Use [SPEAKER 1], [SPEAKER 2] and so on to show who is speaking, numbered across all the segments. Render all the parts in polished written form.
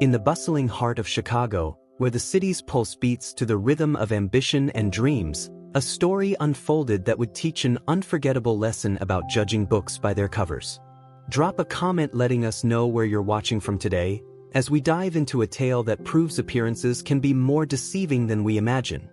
[SPEAKER 1] In the bustling heart of Chicago, where the city's pulse beats to the rhythm of ambition and dreams, a story unfolded that would teach an unforgettable lesson about judging books by their covers. Drop a comment letting us know where you're watching from today, as we dive into a tale that proves appearances can be more deceiving than we imagine.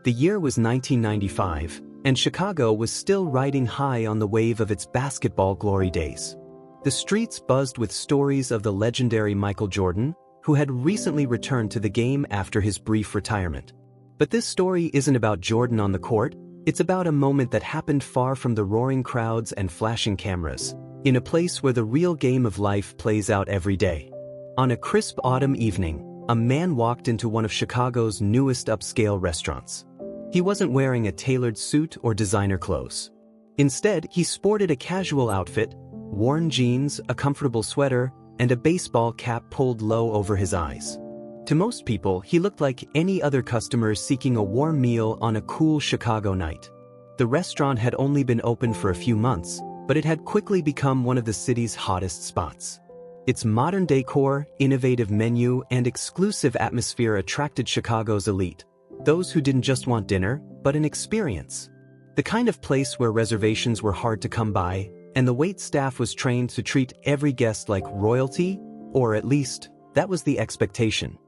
[SPEAKER 1] The year was 1995, and Chicago was still riding high on the wave of its basketball glory days. The streets buzzed with stories of the legendary Michael Jordan, who had recently returned to the game after his brief retirement. But this story isn't about Jordan on the court, it's about a moment that happened far from the roaring crowds and flashing cameras, in a place where the real game of life plays out every day. On a crisp autumn evening, a man walked into one of Chicago's newest upscale restaurants. He wasn't wearing a tailored suit or designer clothes. Instead, he sported a casual outfit, worn jeans, a comfortable sweater, and a baseball cap pulled low over his eyes. To most people, he looked like any other customer seeking a warm meal on a cool Chicago night. The restaurant had only been open for a few months, but it had quickly become one of the city's hottest spots. Its modern decor, innovative menu, and exclusive atmosphere attracted Chicago's elite, those who didn't just want dinner, but an experience. The kind of place where reservations were hard to come by, and the wait staff was trained to treat every guest like royalty, or at least, that was the expectation.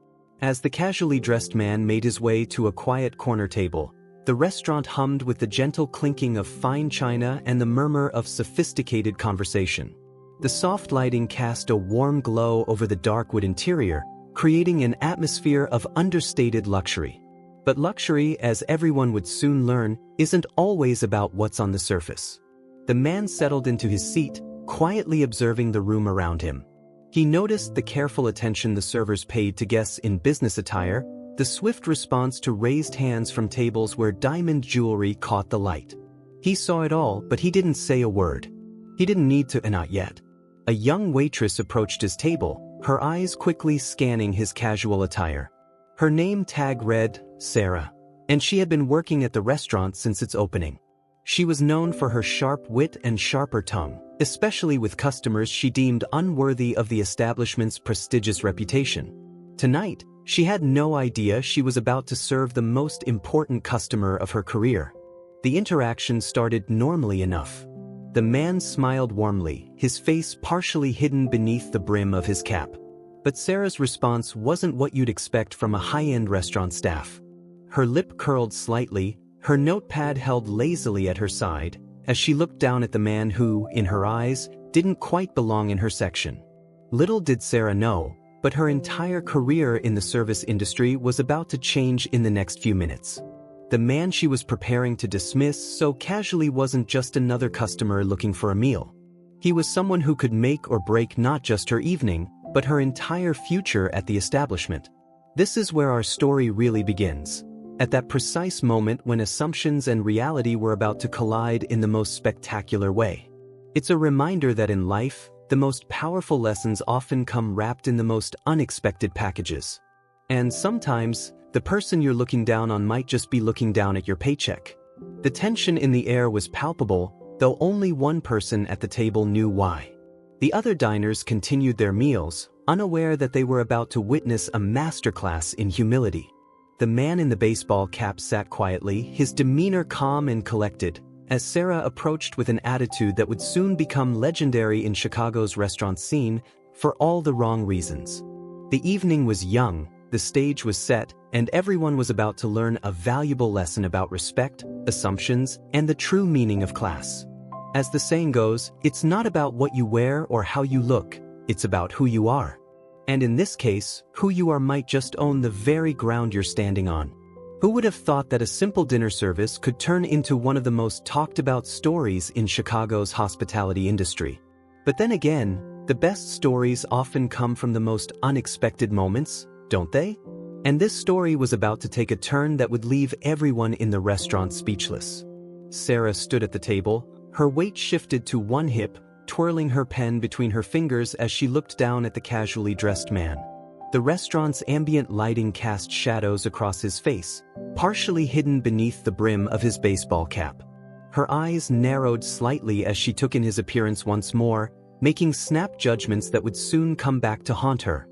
[SPEAKER 1] As the casually dressed man made his way to a quiet corner table, the restaurant hummed with the gentle clinking of fine china and the murmur of sophisticated conversation. The soft lighting cast a warm glow over the dark wood interior, creating an atmosphere of understated luxury. But luxury, as everyone would soon learn, isn't always about what's on the surface. The man settled into his seat, quietly observing the room around him. He noticed the careful attention the servers paid to guests in business attire, the swift response to raised hands from tables where diamond jewelry caught the light. He saw it all, but he didn't say a word. He didn't need to, and not yet. A young waitress approached his table, her eyes quickly scanning his casual attire. Her name tag read, Sarah, and she had been working at the restaurant since its opening. She was known for her sharp wit and sharper tongue, especially with customers she deemed unworthy of the establishment's prestigious reputation. Tonight, she had no idea she was about to serve the most important customer of her career. The interaction started normally enough. The man smiled warmly, his face partially hidden beneath the brim of his cap. But Sarah's response wasn't what you'd expect from a high-end restaurant staff. Her lip curled slightly, her notepad held lazily at her side, as she looked down at the man who, in her eyes, didn't quite belong in her section. Little did Sarah know, but her entire career in the service industry was about to change in the next few minutes. The man she was preparing to dismiss so casually wasn't just another customer looking for a meal. He was someone who could make or break not just her evening, but her entire future at the establishment. This is where our story really begins. At that precise moment when assumptions and reality were about to collide in the most spectacular way. It's a reminder that in life, the most powerful lessons often come wrapped in the most unexpected packages. And sometimes, the person you're looking down on might just be looking down at your paycheck. The tension in the air was palpable, though only one person at the table knew why. The other diners continued their meals, unaware that they were about to witness a masterclass in humility. The man in the baseball cap sat quietly, his demeanor calm and collected, as Sarah approached with an attitude that would soon become legendary in Chicago's restaurant scene for all the wrong reasons. The evening was young, the stage was set, and everyone was about to learn a valuable lesson about respect, assumptions, and the true meaning of class. As the saying goes, it's not about what you wear or how you look, it's about who you are. And in this case, who you are might just own the very ground you're standing on. Who would have thought that a simple dinner service could turn into one of the most talked about stories in Chicago's hospitality industry? But then again, the best stories often come from the most unexpected moments, don't they? And this story was about to take a turn that would leave everyone in the restaurant speechless. Sarah stood at the table, her weight shifted to one hip, twirling her pen between her fingers as she looked down at the casually dressed man. The restaurant's ambient lighting cast shadows across his face, partially hidden beneath the brim of his baseball cap. Her eyes narrowed slightly as she took in his appearance once more, making snap judgments that would soon come back to haunt her.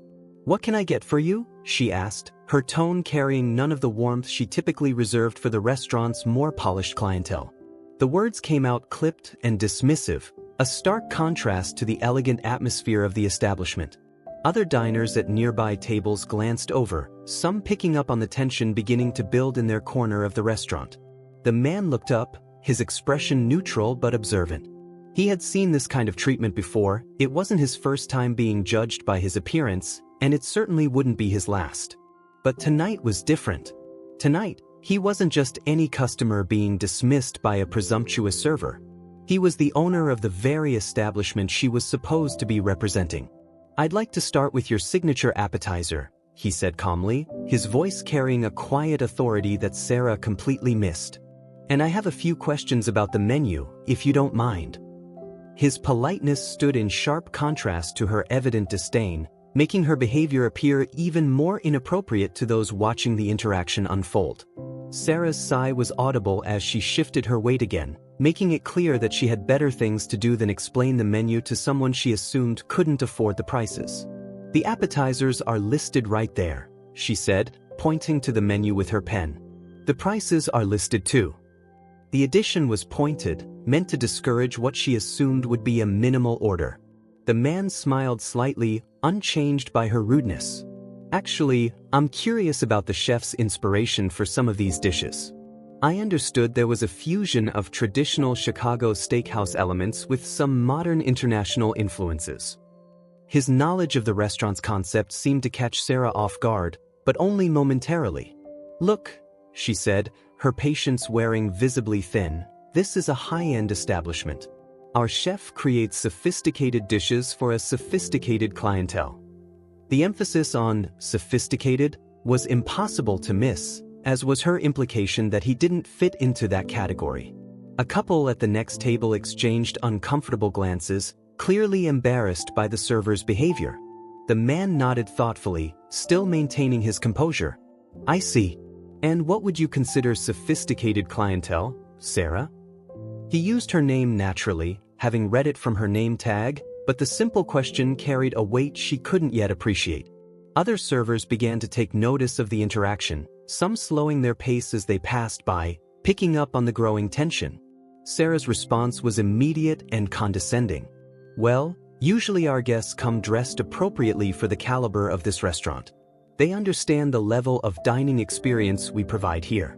[SPEAKER 1] "What can I get for you?" she asked, her tone carrying none of the warmth she typically reserved for the restaurant's more polished clientele. The words came out clipped and dismissive, a stark contrast to the elegant atmosphere of the establishment. Other diners at nearby tables glanced over, some picking up on the tension beginning to build in their corner of the restaurant. The man looked up, his expression neutral but observant. He had seen this kind of treatment before. It wasn't his first time being judged by his appearance, and it certainly wouldn't be his last. But tonight was different. Tonight, he wasn't just any customer being dismissed by a presumptuous server. He was the owner of the very establishment she was supposed to be representing. "I'd like to start with your signature appetizer," he said calmly, his voice carrying a quiet authority that Sarah completely missed. "And I have a few questions about the menu, if you don't mind." His politeness stood in sharp contrast to her evident disdain, making her behavior appear even more inappropriate to those watching the interaction unfold. Sarah's sigh was audible as she shifted her weight again, making it clear that she had better things to do than explain the menu to someone she assumed couldn't afford the prices. "The appetizers are listed right there," she said, pointing to the menu with her pen. "The prices are listed too." The addition was pointed, meant to discourage what she assumed would be a minimal order. The man smiled slightly, unchanged by her rudeness. "Actually, I'm curious about the chef's inspiration for some of these dishes. I understood there was a fusion of traditional Chicago steakhouse elements with some modern international influences." His knowledge of the restaurant's concept seemed to catch Sarah off guard, but only momentarily. "Look," she said, her patience wearing visibly thin, "this is a high-end establishment. Our chef creates sophisticated dishes for a sophisticated clientele." The emphasis on sophisticated was impossible to miss, as was her implication that he didn't fit into that category. A couple at the next table exchanged uncomfortable glances, clearly embarrassed by the server's behavior. The man nodded thoughtfully, still maintaining his composure. "I see. And what would you consider sophisticated clientele, Sarah?" He used her name naturally, having read it from her name tag, but the simple question carried a weight she couldn't yet appreciate. Other servers began to take notice of the interaction, some slowing their pace as they passed by, picking up on the growing tension. Sarah's response was immediate and condescending. "Well, usually our guests come dressed appropriately for the caliber of this restaurant. They understand the level of dining experience we provide here."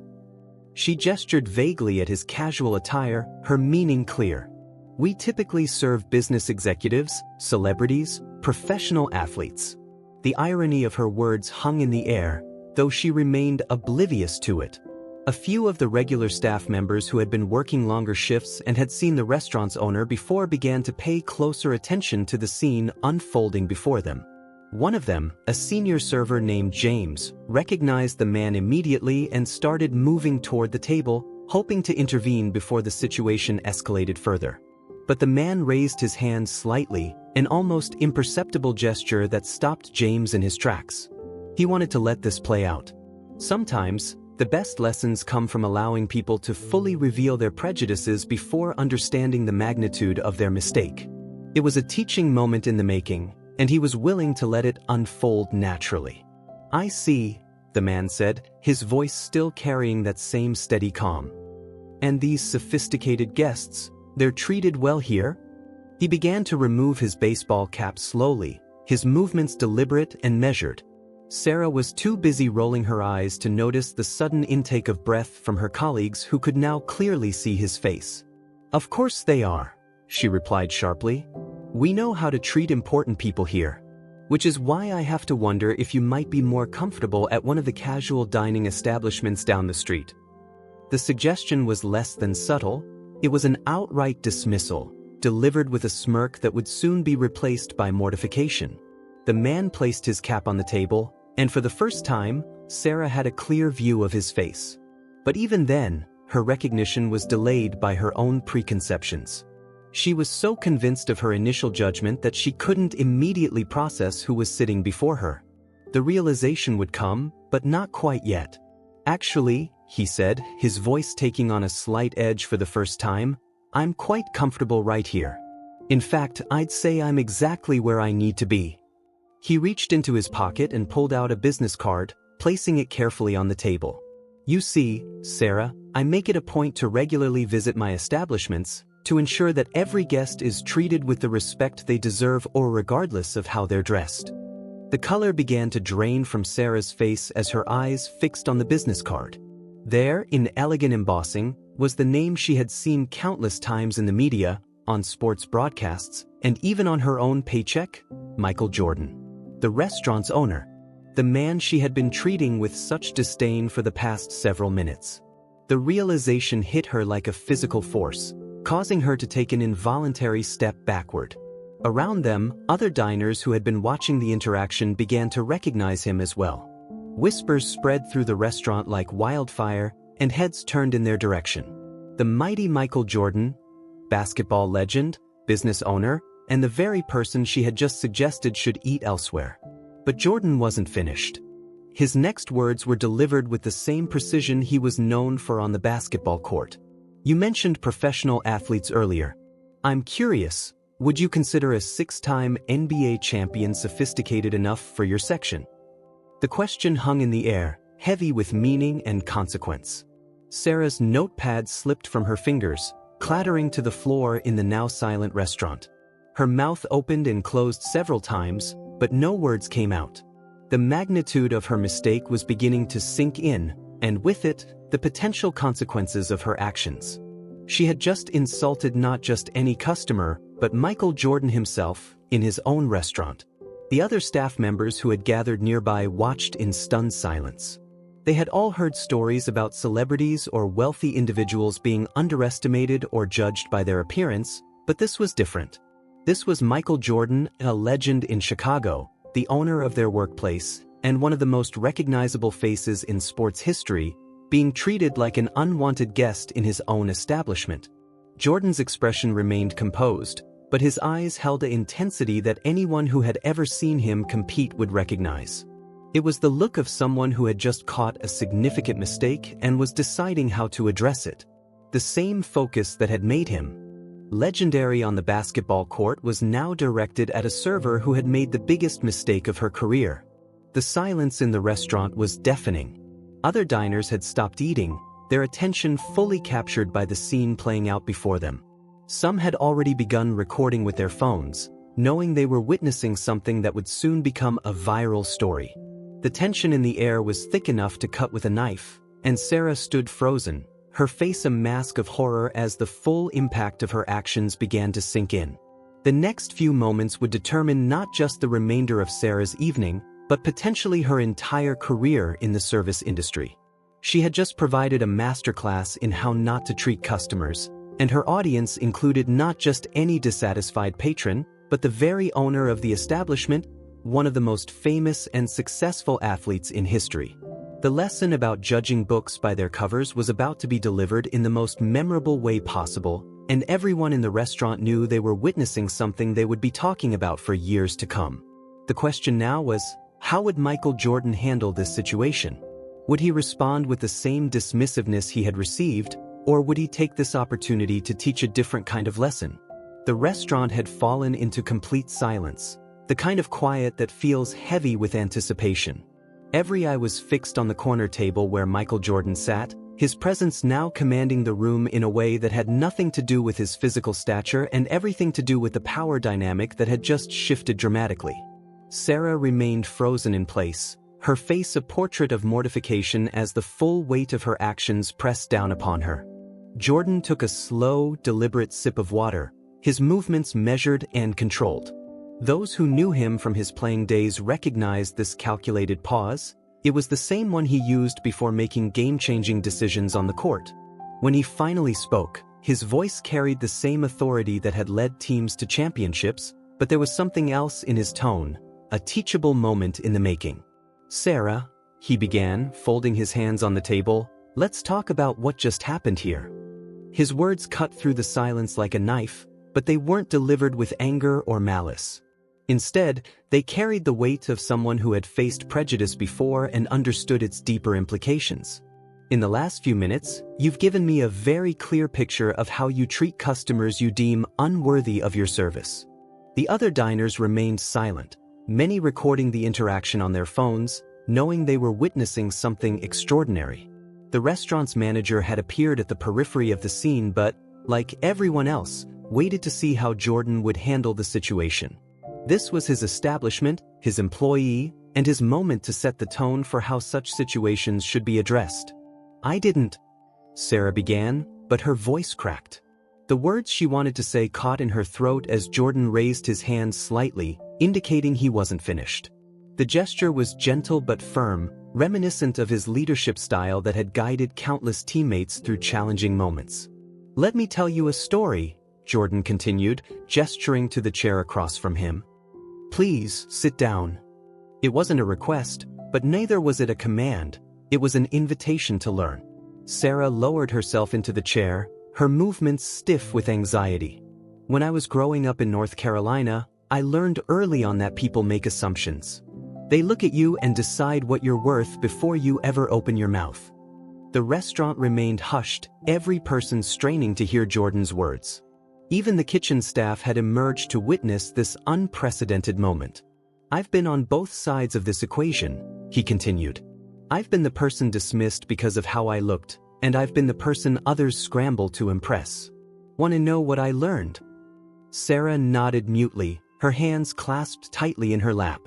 [SPEAKER 1] She gestured vaguely at his casual attire, her meaning clear. "We typically serve business executives, celebrities, professional athletes." The irony of her words hung in the air, though she remained oblivious to it. A few of the regular staff members who had been working longer shifts and had seen the restaurant's owner before began to pay closer attention to the scene unfolding before them. One of them, a senior server named James, recognized the man immediately and started moving toward the table, hoping to intervene before the situation escalated further. But the man raised his hand slightly, an almost imperceptible gesture that stopped James in his tracks. He wanted to let this play out. Sometimes, the best lessons come from allowing people to fully reveal their prejudices before understanding the magnitude of their mistake. It was a teaching moment in the making, and he was willing to let it unfold naturally. "I see," the man said, his voice still carrying that same steady calm. "And these sophisticated guests, they're treated well here?" He began to remove his baseball cap slowly, his movements deliberate and measured. Sarah was too busy rolling her eyes to notice the sudden intake of breath from her colleagues who could now clearly see his face. "Of course they are," she replied sharply. "We know how to treat important people here. Which is why I have to wonder if you might be more comfortable at one of the casual dining establishments down the street." The suggestion was less than subtle. It was an outright dismissal, delivered with a smirk that would soon be replaced by mortification. The man placed his cap on the table, and for the first time, Sarah had a clear view of his face. But even then, her recognition was delayed by her own preconceptions. She was so convinced of her initial judgment that she couldn't immediately process who was sitting before her. The realization would come, but not quite yet. "Actually," he said, his voice taking on a slight edge for the first time, "I'm quite comfortable right here. In fact, I'd say I'm exactly where I need to be." He reached into his pocket and pulled out a business card, placing it carefully on the table. "You see, Sarah, I make it a point to regularly visit my establishments to ensure that every guest is treated with the respect they deserve or regardless of how they're dressed." The color began to drain from Sarah's face as her eyes fixed on the business card. There, in elegant embossing, was the name she had seen countless times in the media, on sports broadcasts, and even on her own paycheck: Michael Jordan, the restaurant's owner, the man she had been treating with such disdain for the past several minutes. The realization hit her like a physical force, causing her to take an involuntary step backward. Around them, other diners who had been watching the interaction began to recognize him as well. Whispers spread through the restaurant like wildfire, and heads turned in their direction. The mighty Michael Jordan, basketball legend, business owner, and the very person she had just suggested should eat elsewhere. But Jordan wasn't finished. His next words were delivered with the same precision he was known for on the basketball court. "You mentioned professional athletes earlier. I'm curious, would you consider a 6-time NBA champion sophisticated enough for your section?" The question hung in the air, heavy with meaning and consequence. Sarah's notepad slipped from her fingers, clattering to the floor in the now silent restaurant. Her mouth opened and closed several times, but no words came out. The magnitude of her mistake was beginning to sink in, and with it, the potential consequences of her actions. She had just insulted not just any customer, but Michael Jordan himself, in his own restaurant. The other staff members who had gathered nearby watched in stunned silence. They had all heard stories about celebrities or wealthy individuals being underestimated or judged by their appearance, but this was different. This was Michael Jordan, a legend in Chicago, the owner of their workplace, and one of the most recognizable faces in sports history, being treated like an unwanted guest in his own establishment. Jordan's expression remained composed, but his eyes held an intensity that anyone who had ever seen him compete would recognize. It was the look of someone who had just caught a significant mistake and was deciding how to address it. The same focus that had made him legendary on the basketball court was now directed at a server who had made the biggest mistake of her career. The silence in the restaurant was deafening. Other diners had stopped eating, their attention fully captured by the scene playing out before them. Some had already begun recording with their phones, knowing they were witnessing something that would soon become a viral story. The tension in the air was thick enough to cut with a knife, and Sarah stood frozen, her face a mask of horror as the full impact of her actions began to sink in. The next few moments would determine not just the remainder of Sarah's evening, but potentially her entire career in the service industry. She had just provided a masterclass in how not to treat customers, and her audience included not just any dissatisfied patron, but the very owner of the establishment, one of the most famous and successful athletes in history. The lesson about judging books by their covers was about to be delivered in the most memorable way possible, and everyone in the restaurant knew they were witnessing something they would be talking about for years to come. The question now was, how would Michael Jordan handle this situation? Would he respond with the same dismissiveness he had received, or would he take this opportunity to teach a different kind of lesson? The restaurant had fallen into complete silence, the kind of quiet that feels heavy with anticipation. Every eye was fixed on the corner table where Michael Jordan sat, his presence now commanding the room in a way that had nothing to do with his physical stature and everything to do with the power dynamic that had just shifted dramatically. Sarah remained frozen in place, her face a portrait of mortification as the full weight of her actions pressed down upon her. Jordan took a slow, deliberate sip of water, his movements measured and controlled. Those who knew him from his playing days recognized this calculated pause. It was the same one he used before making game-changing decisions on the court. When he finally spoke, his voice carried the same authority that had led teams to championships, but there was something else in his tone, a teachable moment in the making. "Sarah," he began, folding his hands on the table, "let's talk about what just happened here." His words cut through the silence like a knife, but they weren't delivered with anger or malice. Instead, they carried the weight of someone who had faced prejudice before and understood its deeper implications. "In the last few minutes, you've given me a very clear picture of how you treat customers you deem unworthy of your service." The other diners remained silent, many recording the interaction on their phones, knowing they were witnessing something extraordinary. The restaurant's manager had appeared at the periphery of the scene but, like everyone else, waited to see how Jordan would handle the situation. This was his establishment, his employee, and his moment to set the tone for how such situations should be addressed. "I didn't," Sarah began, but her voice cracked. The words she wanted to say caught in her throat as Jordan raised his hand slightly, indicating he wasn't finished. The gesture was gentle but firm, reminiscent of his leadership style that had guided countless teammates through challenging moments. "Let me tell you a story," Jordan continued, gesturing to the chair across from him. "Please, sit down." It wasn't a request, but neither was it a command. It was an invitation to learn. Sarah lowered herself into the chair, her movements stiff with anxiety. "When I was growing up in North Carolina, I learned early on that people make assumptions. They look at you and decide what you're worth before you ever open your mouth." The restaurant remained hushed, every person straining to hear Jordan's words. Even the kitchen staff had emerged to witness this unprecedented moment. "I've been on both sides of this equation," he continued. "I've been the person dismissed because of how I looked, and I've been the person others scramble to impress. Want to know what I learned?" Sarah nodded mutely, her hands clasped tightly in her lap.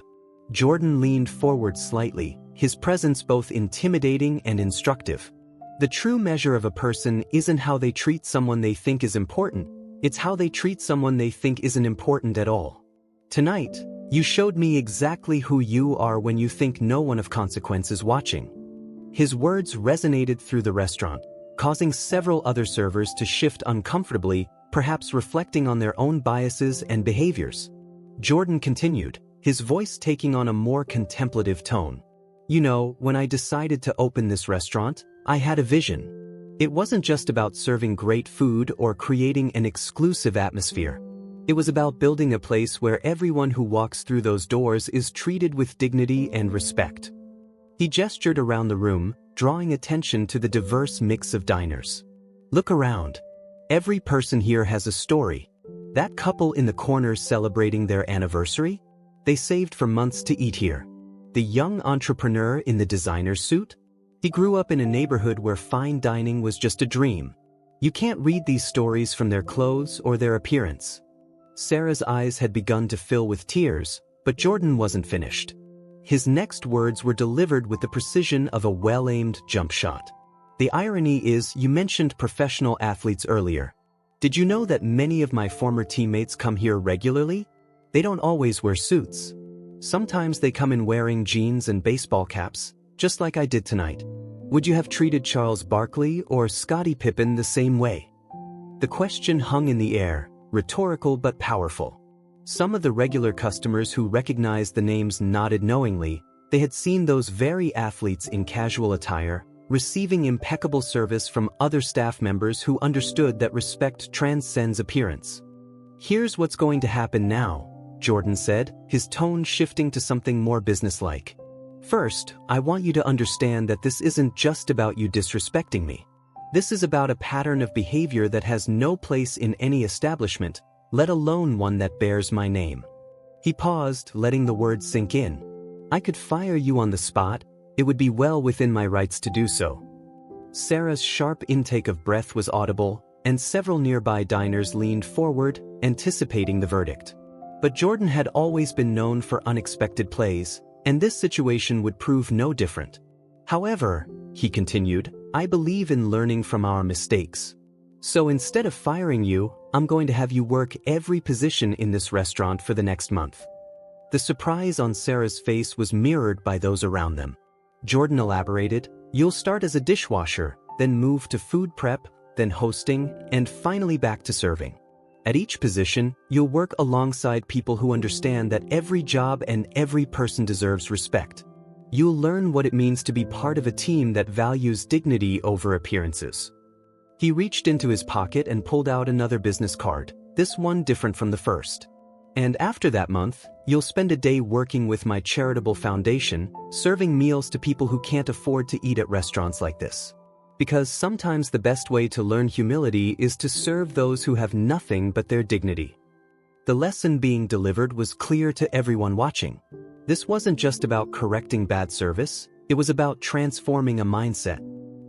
[SPEAKER 1] Jordan leaned forward slightly, his presence both intimidating and instructive. "The true measure of a person isn't how they treat someone they think is important, it's how they treat someone they think isn't important at all. Tonight, you showed me exactly who you are when you think no one of consequence is watching." His words resonated through the restaurant, causing several other servers to shift uncomfortably, perhaps reflecting on their own biases and behaviors. Jordan continued, his voice taking on a more contemplative tone. "You know, when I decided to open this restaurant, I had a vision. It wasn't just about serving great food or creating an exclusive atmosphere. It was about building a place where everyone who walks through those doors is treated with dignity and respect." He gestured around the room, drawing attention to the diverse mix of diners. "Look around. Every person here has a story. That couple in the corner celebrating their anniversary? They saved for months to eat here. The young entrepreneur in the designer suit? He grew up in a neighborhood where fine dining was just a dream. You can't read these stories from their clothes or their appearance." Sarah's eyes had begun to fill with tears, but Jordan wasn't finished. His next words were delivered with the precision of a well-aimed jump shot. "The irony is, you mentioned professional athletes earlier. Did you know that many of my former teammates come here regularly? They don't always wear suits. Sometimes they come in wearing jeans and baseball caps, just like I did tonight. Would you have treated Charles Barkley or Scottie Pippen the same way?" The question hung in the air, rhetorical but powerful. Some of the regular customers who recognized the names nodded knowingly. They had seen those very athletes in casual attire, receiving impeccable service from other staff members who understood that respect transcends appearance. "Here's what's going to happen now," Jordan said, his tone shifting to something more businesslike. "First, I want you to understand that this isn't just about you disrespecting me. This is about a pattern of behavior that has no place in any establishment, let alone one that bears my name." He paused, letting the words sink in. "I could fire you on the spot. It would be well within my rights to do so." Sarah's sharp intake of breath was audible, and several nearby diners leaned forward, anticipating the verdict. But Jordan had always been known for unexpected plays, and this situation would prove no different. "However," he continued, "I believe in learning from our mistakes. So instead of firing you, I'm going to have you work every position in this restaurant for the next month." The surprise on Sarah's face was mirrored by those around them. Jordan elaborated, "You'll start as a dishwasher, then move to food prep, then hosting, and finally back to serving. At each position, you'll work alongside people who understand that every job and every person deserves respect. You'll learn what it means to be part of a team that values dignity over appearances." He reached into his pocket and pulled out another business card, this one different from the first. "And after that month, you'll spend a day working with my charitable foundation, serving meals to people who can't afford to eat at restaurants like this. Because sometimes the best way to learn humility is to serve those who have nothing but their dignity." The lesson being delivered was clear to everyone watching. This wasn't just about correcting bad service, it was about transforming a mindset.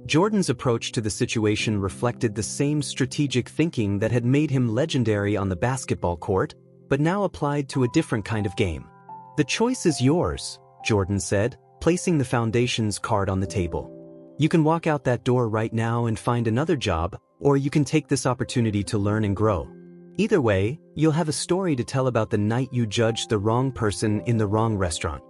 [SPEAKER 1] Jordan's approach to the situation reflected the same strategic thinking that had made him legendary on the basketball court, but now applied to a different kind of game. "The choice is yours," Jordan said, placing the foundation's card on the table. "You can walk out that door right now and find another job, or you can take this opportunity to learn and grow. Either way, you'll have a story to tell about the night you judged the wrong person in the wrong restaurant."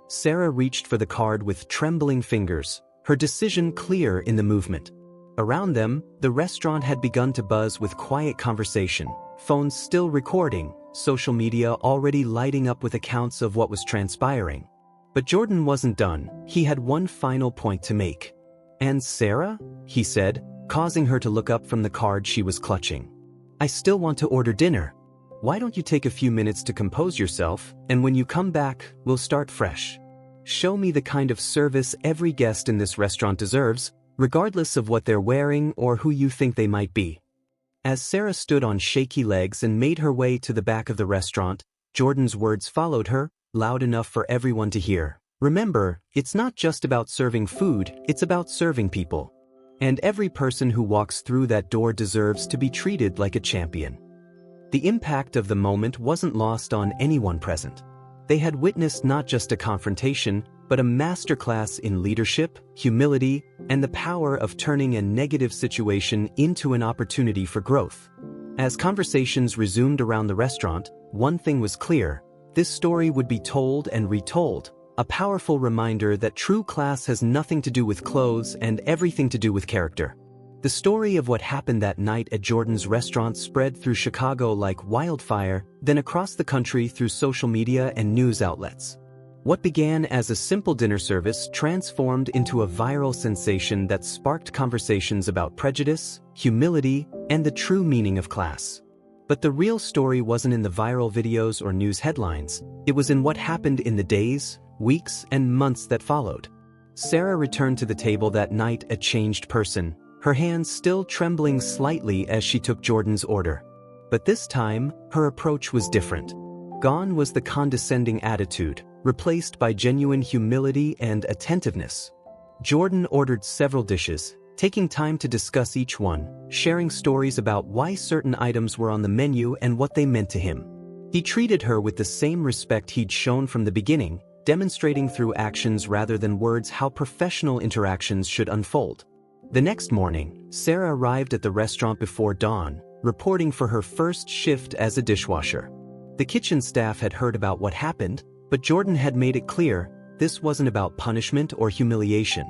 [SPEAKER 1] Sarah reached for the card with trembling fingers, her decision clear in the movement. Around them, the restaurant had begun to buzz with quiet conversation, phones still recording, social media already lighting up with accounts of what was transpiring. But Jordan wasn't done, he had one final point to make. "And Sarah?" he said, causing her to look up from the card she was clutching. "I still want to order dinner. Why don't you take a few minutes to compose yourself, and when you come back, we'll start fresh. Show me the kind of service every guest in this restaurant deserves, regardless of what they're wearing or who you think they might be." As Sarah stood on shaky legs and made her way to the back of the restaurant, Jordan's words followed her, loud enough for everyone to hear. "Remember, it's not just about serving food, it's about serving people. And every person who walks through that door deserves to be treated like a champion." The impact of the moment wasn't lost on anyone present. They had witnessed not just a confrontation, but a masterclass in leadership, humility, and the power of turning a negative situation into an opportunity for growth. As conversations resumed around the restaurant, one thing was clear: this story would be told and retold, a powerful reminder that true class has nothing to do with clothes and everything to do with character. The story of what happened that night at Jordan's restaurant spread through Chicago like wildfire, then across the country through social media and news outlets. What began as a simple dinner service transformed into a viral sensation that sparked conversations about prejudice, humility, and the true meaning of class. But the real story wasn't in the viral videos or news headlines, it was in what happened in the days, weeks, and months that followed. Sarah returned to the table that night a changed person, her hands still trembling slightly as she took Jordan's order. But this time, her approach was different. Gone was the condescending attitude, replaced by genuine humility and attentiveness. Jordan ordered several dishes, taking time to discuss each one, sharing stories about why certain items were on the menu and what they meant to him. He treated her with the same respect he'd shown from the beginning, demonstrating through actions rather than words how professional interactions should unfold. The next morning, Sarah arrived at the restaurant before dawn, reporting for her first shift as a dishwasher. The kitchen staff had heard about what happened, but Jordan had made it clear, this wasn't about punishment or humiliation.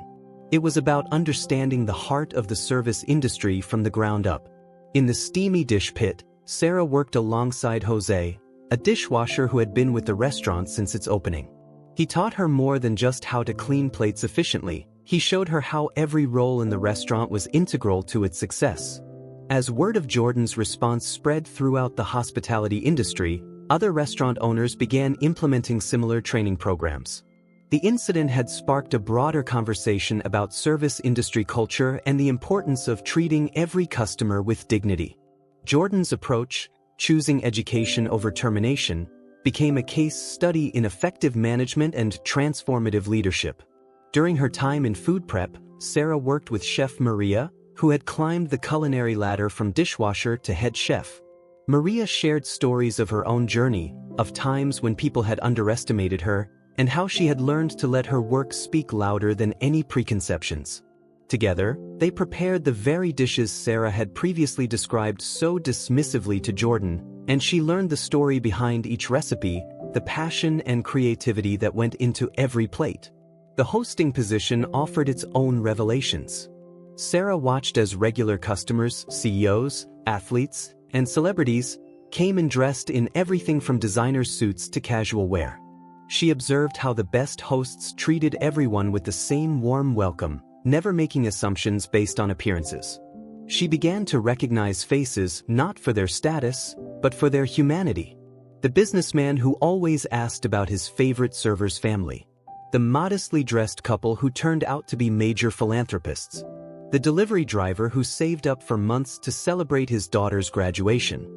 [SPEAKER 1] It was about understanding the heart of the service industry from the ground up. In the steamy dish pit, Sarah worked alongside Jose, a dishwasher who had been with the restaurant since its opening. He taught her more than just how to clean plates efficiently. He showed her how every role in the restaurant was integral to its success. As word of Jordan's response spread throughout the hospitality industry, other restaurant owners began implementing similar training programs. The incident had sparked a broader conversation about service industry culture and the importance of treating every customer with dignity. Jordan's approach, choosing education over termination, became a case study in effective management and transformative leadership. During her time in food prep, Sarah worked with Chef Maria, who had climbed the culinary ladder from dishwasher to head chef. Maria shared stories of her own journey, of times when people had underestimated her, and how she had learned to let her work speak louder than any preconceptions. Together, they prepared the very dishes Sarah had previously described so dismissively to Jordan, and she learned the story behind each recipe, the passion and creativity that went into every plate. The hosting position offered its own revelations. Sarah watched as regular customers, CEOs, athletes, and celebrities came and dressed in everything from designer suits to casual wear. She observed how the best hosts treated everyone with the same warm welcome, never making assumptions based on appearances. She began to recognize faces not for their status, but for their humanity. The businessman who always asked about his favorite server's family. The modestly dressed couple who turned out to be major philanthropists. The delivery driver who saved up for months to celebrate his daughter's graduation.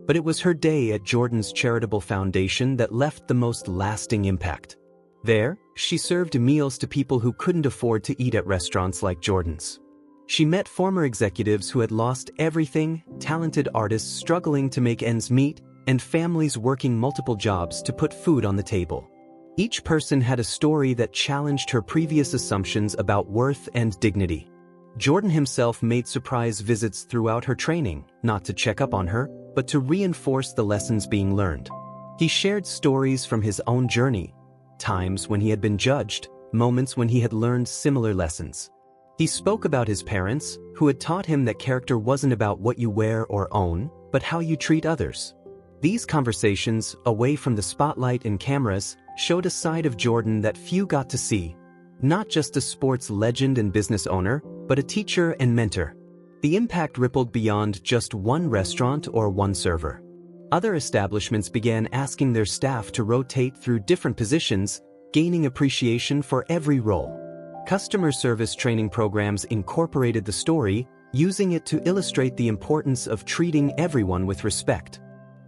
[SPEAKER 1] But it was her day at Jordan's charitable foundation that left the most lasting impact. There, she served meals to people who couldn't afford to eat at restaurants like Jordan's. She met former executives who had lost everything, talented artists struggling to make ends meet, and families working multiple jobs to put food on the table. Each person had a story that challenged her previous assumptions about worth and dignity. Jordan himself made surprise visits throughout her training, not to check up on her, but to reinforce the lessons being learned. He shared stories from his own journey, times when he had been judged, moments when he had learned similar lessons. He spoke about his parents, who had taught him that character wasn't about what you wear or own, but how you treat others. These conversations, away from the spotlight and cameras, showed a side of Jordan that few got to see. Not just a sports legend and business owner, but a teacher and mentor. The impact rippled beyond just one restaurant or one server. Other establishments began asking their staff to rotate through different positions, gaining appreciation for every role. Customer service training programs incorporated the story, using it to illustrate the importance of treating everyone with respect.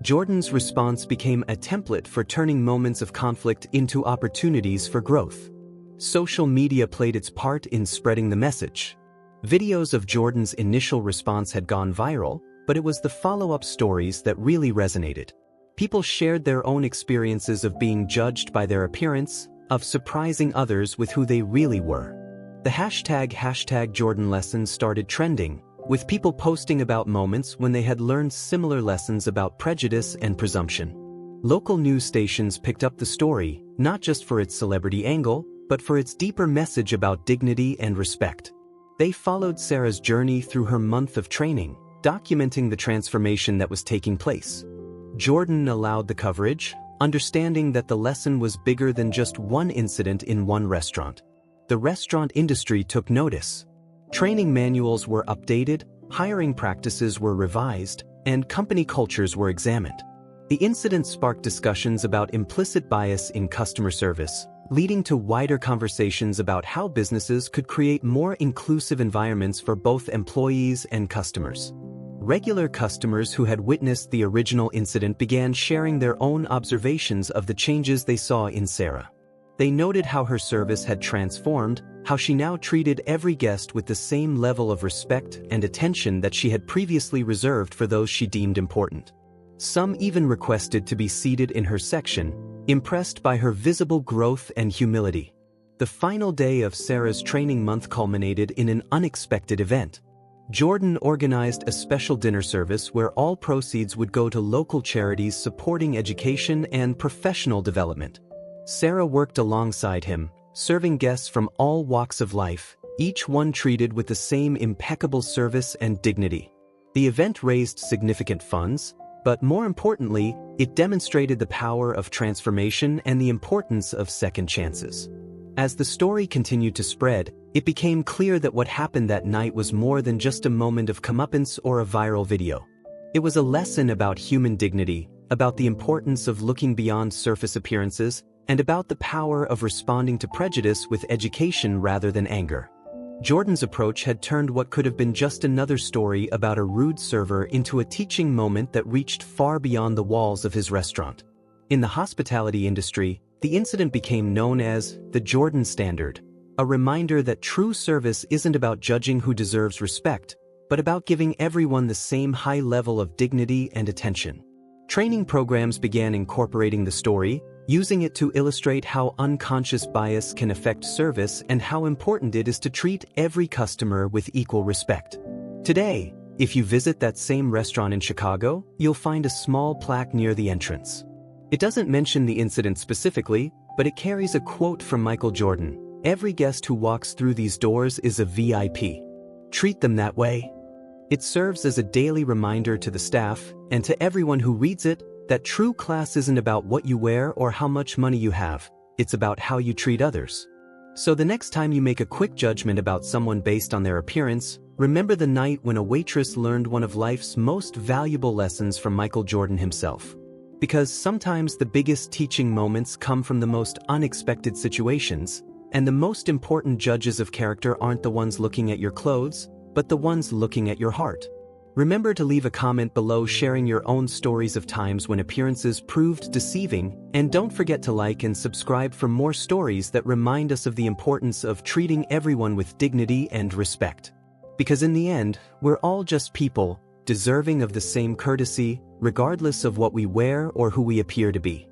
[SPEAKER 1] Jordan's response became a template for turning moments of conflict into opportunities for growth. Social media played its part in spreading the message. Videos of Jordan's initial response had gone viral, but it was the follow-up stories that really resonated. People shared their own experiences of being judged by their appearance, of surprising others with who they really were. The hashtag Jordan lessons started trending, with people posting about moments when they had learned similar lessons about prejudice and presumption. Local news stations picked up the story, not just for its celebrity angle, but for its deeper message about dignity and respect. They followed Sarah's journey through her month of training, documenting the transformation that was taking place. Jordan allowed the coverage, understanding that the lesson was bigger than just one incident in one restaurant. The restaurant industry took notice. Training manuals were updated, hiring practices were revised, and company cultures were examined. The incident sparked discussions about implicit bias in customer service, leading to wider conversations about how businesses could create more inclusive environments for both employees and customers. Regular customers who had witnessed the original incident began sharing their own observations of the changes they saw in Sarah. They noted how her service had transformed, how she now treated every guest with the same level of respect and attention that she had previously reserved for those she deemed important. Some even requested to be seated in her section, impressed by her visible growth and humility. The final day of Sarah's training month culminated in an unexpected event. Jordan organized a special dinner service where all proceeds would go to local charities supporting education and professional development. Sarah worked alongside him, serving guests from all walks of life, each one treated with the same impeccable service and dignity. The event raised significant funds, but more importantly, it demonstrated the power of transformation and the importance of second chances. As the story continued to spread, it became clear that what happened that night was more than just a moment of comeuppance or a viral video. It was a lesson about human dignity, about the importance of looking beyond surface appearances, and about the power of responding to prejudice with education rather than anger. Jordan's approach had turned what could have been just another story about a rude server into a teaching moment that reached far beyond the walls of his restaurant. In the hospitality industry, the incident became known as the Jordan Standard, a reminder that true service isn't about judging who deserves respect, but about giving everyone the same high level of dignity and attention. Training programs began incorporating the story, using it to illustrate how unconscious bias can affect service and how important it is to treat every customer with equal respect. Today, if you visit that same restaurant in Chicago, you'll find a small plaque near the entrance. It doesn't mention the incident specifically, but it carries a quote from Michael Jordan: "Every guest who walks through these doors is a VIP. Treat them that way." It serves as a daily reminder to the staff, and to everyone who reads it, that true class isn't about what you wear or how much money you have, it's about how you treat others. So the next time you make a quick judgment about someone based on their appearance, remember the night when a waitress learned one of life's most valuable lessons from Michael Jordan himself. Because sometimes the biggest teaching moments come from the most unexpected situations, and the most important judges of character aren't the ones looking at your clothes, but the ones looking at your heart. Remember to leave a comment below sharing your own stories of times when appearances proved deceiving, and don't forget to like and subscribe for more stories that remind us of the importance of treating everyone with dignity and respect. Because in the end, we're all just people, deserving of the same courtesy, regardless of what we wear or who we appear to be.